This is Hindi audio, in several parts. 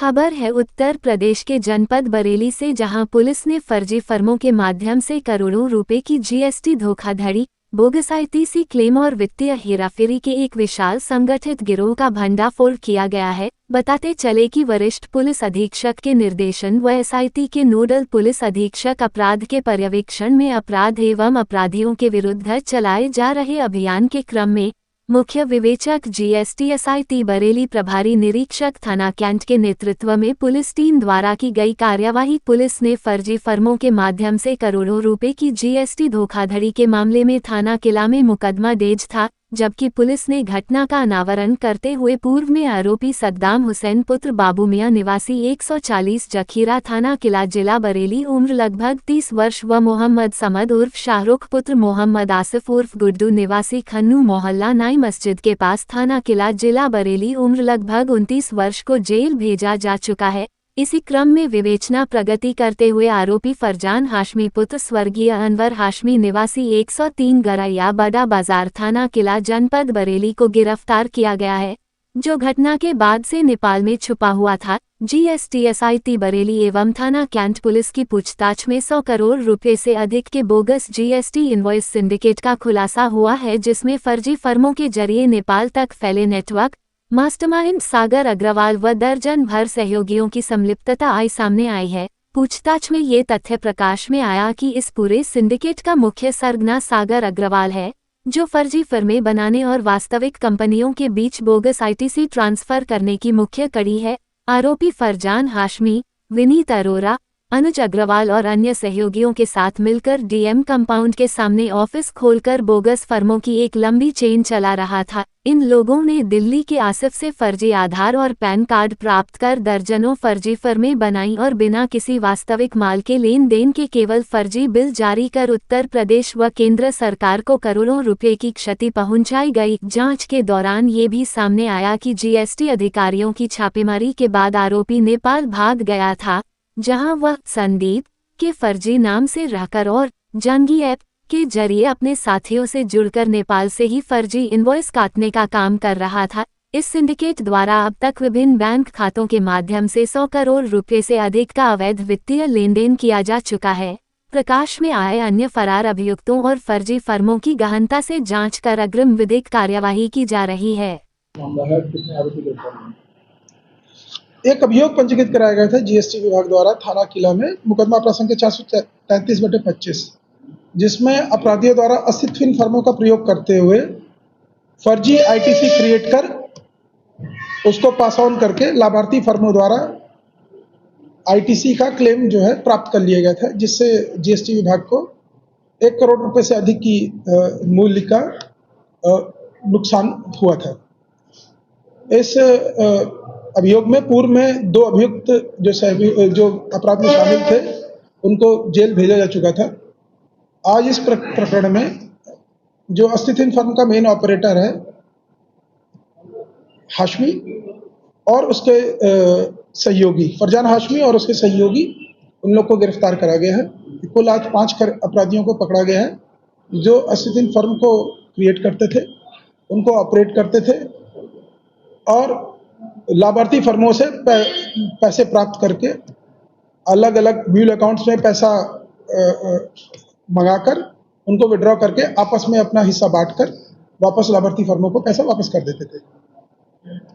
खबर है उत्तर प्रदेश के जनपद बरेली से, जहां पुलिस ने फर्जी फर्मों के माध्यम से करोड़ों रुपए की जीएसटी धोखाधड़ी, बोगस आईटीसी क्लेम और वित्तीय हेराफेरी के एक विशाल संगठित गिरोह का भंडाफोड़ किया गया है। बताते चले कि वरिष्ठ पुलिस अधीक्षक के निर्देशन व एसआईटी के नोडल पुलिस अधीक्षक अपराध के पर्यवेक्षण में अपराध एवं अपराधियों के विरुद्ध चलाए जा रहे अभियान के क्रम में मुख्य विवेचक जीएसटी एसआईटी बरेली प्रभारी निरीक्षक थाना कैंट के नेतृत्व में पुलिस टीम द्वारा की गई कार्यवाही, पुलिस ने फर्जी फर्मों के माध्यम से करोड़ों रुपए की जीएसटी धोखाधड़ी के मामले में थाना किला में मुकदमा दर्ज था, जबकि पुलिस ने घटना का अनावरण करते हुए पूर्व में आरोपी सद्दाम हुसैन पुत्र बाबू मियां निवासी 140 जखीरा थाना किला जिला बरेली उम्र लगभग 30 वर्ष व मोहम्मद समद उर्फ शाहरुख पुत्र मोहम्मद आसिफ उर्फ गुड्डू निवासी खन्नू मोहल्ला नाई मस्जिद के पास थाना किला जिला बरेली उम्र लगभग 29 वर्ष को जेल भेजा जा चुका है। इसी क्रम में विवेचना प्रगति करते हुए आरोपी फरजान हाशमी पुत्र स्वर्गीय अनवर हाशमी निवासी 103 गरैया बड़ा बाजार थाना किला जनपद बरेली को गिरफ्तार किया गया है, जो घटना के बाद से नेपाल में छुपा हुआ था। जीएसटी एसआईटी बरेली एवं थाना कैंट पुलिस की पूछताछ में 100 करोड़ रुपए से अधिक के बोगस जीएसटी इनवॉइस सिंडिकेट का खुलासा हुआ है, जिसमें फर्जी फर्मों के जरिए नेपाल तक फैले नेटवर्क मास्टरमाइंड सागर अग्रवाल व दर्जन भर सहयोगियों की संलिप्तता सामने आई है। पूछताछ में ये तथ्य प्रकाश में आया कि इस पूरे सिंडिकेट का मुख्य सरगना सागर अग्रवाल है, जो फर्जी फर्में बनाने और वास्तविक कंपनियों के बीच बोगस आईटीसी ट्रांसफर करने की मुख्य कड़ी है। आरोपी फरजान हाशमी, विनीत अरोरा, अनुज अग्रवाल और अन्य सहयोगियों के साथ मिलकर डीएम कंपाउंड के सामने ऑफिस खोलकर बोगस फर्मों की एक लंबी चेन चला रहा था। इन लोगों ने दिल्ली के आसिफ से फर्जी आधार और पैन कार्ड प्राप्त कर दर्जनों फर्जी फर्में बनाई और बिना किसी वास्तविक माल के लेन देन के केवल फर्जी बिल जारी कर उत्तर प्रदेश व केंद्र सरकार को करोड़ों रुपए की क्षति पहुंचाई गई। जांच के दौरान ये भी सामने आया कि जीएसटी अधिकारियों की छापेमारी के बाद आरोपी नेपाल भाग गया था, जहां वह संदीप के फर्जी नाम से रहकर और जंगी ऐप के जरिए अपने साथियों से जुड़कर नेपाल से ही फर्जी इनवॉइस काटने का काम कर रहा था। इस सिंडिकेट द्वारा अब तक विभिन्न बैंक खातों के माध्यम से 100 करोड़ रुपए से अधिक का अवैध वित्तीय लेनदेन किया जा चुका है। प्रकाश में आए अन्य फरार अभियुक्तों और फर्जी फर्मों की गहनता से जांच कर अग्रिम विधिक कार्यवाही की जा रही है। एक अभियोग पंजीकृत कराया गया था जीएसटी विभाग द्वारा थाना किला में, मुकदमा प्रसंख्या 433/25, जिसमें अपराधियों द्वारा अस्तित्वहीन फर्मों का प्रयोग करते हुए फर्जी आईटीसी क्रिएट कर उसको पास ऑन करके लाभार्थी फर्मों द्वारा आईटीसी का क्लेम जो है प्राप्त कर लिया गया था, जिससे जीएसटी विभाग को 1 करोड़ रुपए से अधिक की मूल्य का नुकसान हुआ था। इस अभियोग में पूर्व में 2 अभियुक्त जो अपराध में शामिल थे उनको जेल भेजा जा चुका था। आज इस प्रकरण में जो अस्तित्वहीन फर्म का मेन ऑपरेटर है हाशमी और उसके सहयोगी फरजान हाशमी और उसके सहयोगी, उन लोग को गिरफ्तार करा गया है। कुल आज 5 अपराधियों को पकड़ा गया है, जो अस्तित्वहीन फर्म को क्रिएट करते थे, उनको ऑपरेट करते थे और लाभार्थी फर्मों से पैसे प्राप्त करके अलग अलग म्यूल अकाउंट्स में पैसा मंगाकर उनको विड्रॉ करके आपस में अपना हिस्सा बांटकर वापस लाभार्थी फर्मों को पैसा वापस कर देते थे।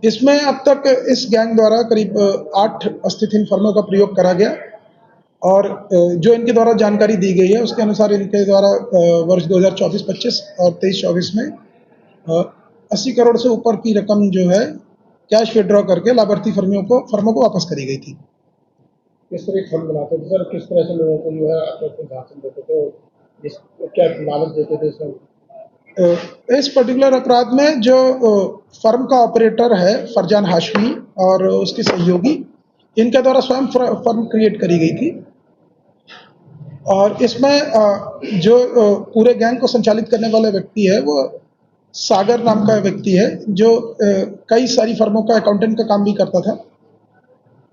इसमें अब तक इस गैंग द्वारा करीब 8 अस्तित्वहीन फर्मों का प्रयोग करा गया और जो इनके द्वारा जानकारी दी गई है उसके अनुसार इनके द्वारा वर्ष 2024-25 और 23-24 में 80 करोड़ से ऊपर की रकम जो है कैश विड्रॉ करके लाभार्थी फर्मों को वापस करी गई थी। किस तरह फंड बनाते थे सर, किस तरह से लोगों को जो है अपने भाषण देते थे, क्या लालच देते थे सर? इस पर्टिकुलर अपराध में जो फर्म का ऑपरेटर है फरजान हाशमी और उसके सहयोगी, इनके द्वारा स्वयं फर्म क्रिएट करी गई थी और इसमें जो पूरे गैंग को संचालित करने वाला व्यक्ति है वो सागर नाम का व्यक्ति है, जो कई सारी फर्मों का अकाउंटेंट का काम भी करता था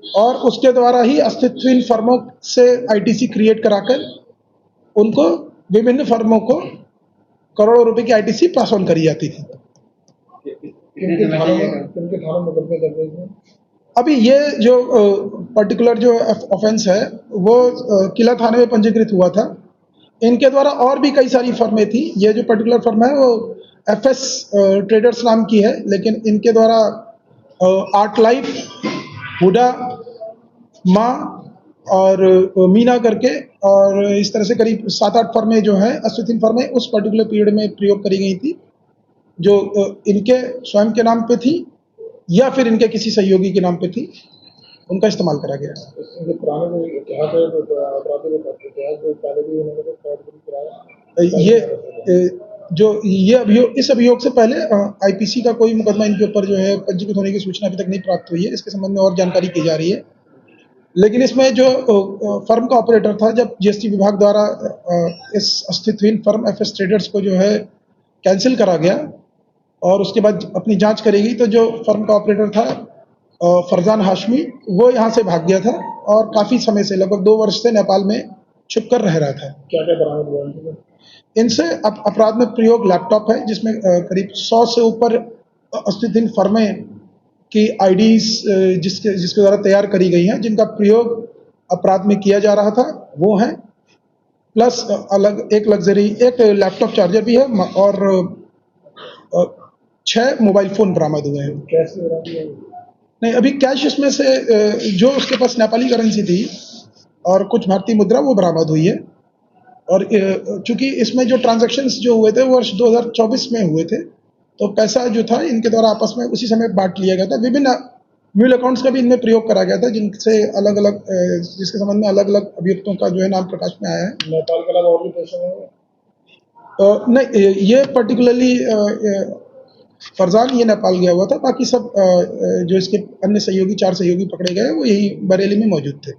और उसके द्वारा ही अस्तित्वहीन फर्मों से आईटीसी क्रिएट कराकर उनको विभिन्न फर्मों को करोड़ों रुपए की आईटीसी पास ऑन करी जाती थी। अभी ये जो पर्टिकुलर जो ऑफेंस है वो किला थाने में पंजीकृत हुआ था। इनके द्वारा और भी कई सारी फर्में थी। ये जो पर्टिकुलर फर्म है वो एफएस ट्रेडर्स नाम की है, लेकिन इनके द्वारा आर्ट लाइफ, हुडा, माँ और मीना करके और इस तरह से करीब 7-8 फर्में जो हैं, अस्तित्व फर्में उस पर्टिकुलर पीरियड में प्रयोग करी गई थी, जो इनके स्वयं के नाम पे थी या फिर इनके किसी सहयोगी के नाम पे थी, उनका इस्तेमाल करा गया। जो पुराने जो इतिहास है, जो अपराधी का इतिहास, जो पहले भी उन्होंने तो फ्रॉड भी कराया। ये अभियोग, इस अभियोग से पहले आईपीसी का कोई मुकदमा इनके ऊपर जो है पंजीकृत होने की सूचना अभी तक नहीं प्राप्त हुई है। इसके संबंध में और जानकारी की जा रही है। लेकिन इसमें जो फर्म का ऑपरेटर था, जब जीएसटी विभाग द्वारा इस अस्तित्वहीन फर्म एफएस ट्रेडर्स को जो है कैंसिल करा गया और उसके बाद अपनी जांच करेगी, तो जो फर्म का ऑपरेटर था फरजान हाशमी, वो यहाँ से भाग गया था और काफ़ी समय से, लगभग 2 वर्ष से नेपाल में छुप कर रह रहा था। क्या क्या बरामद हुआ इनसे? अपराध में प्रयोग लैपटॉप है, जिसमें करीब 100 से ऊपर अस्तित्वहीन फर्में की आईडीज जिसके द्वारा तैयार करी गई हैं, जिनका प्रयोग अपराध में किया जा रहा था, वो हैं। प्लस अलग एक लैपटॉप चार्जर भी है और 6 मोबाइल फ़ोन बरामद हुए हैं। कैसे बरामद हुए? नहीं, अभी कैश इसमें से जो उसके पास नेपाली करेंसी थी और कुछ भारतीय मुद्रा, वो बरामद हुई है। और चूंकि इसमें जो ट्रांजैक्शंस जो हुए थे वो वर्ष 2024 में हुए थे, तो पैसा जो था इनके द्वारा आपस में उसी समय बांट लिया गया था। विभिन्न म्यूल अकाउंट्स का भी इनमें प्रयोग करा गया था, जिनसे अलग अलग जिसके संबंध में अलग अलग अभियुक्तों का जो है नाम प्रकाश में आया है। नेपाल के अलावा और भी देशों में? नहीं, ये पर्टिकुलरली फरजान ये नेपाल गया हुआ था। बाकी सब जो इसके अन्य सहयोगी 4 सहयोगी पकड़े गए, वो यही बरेली में मौजूद थे।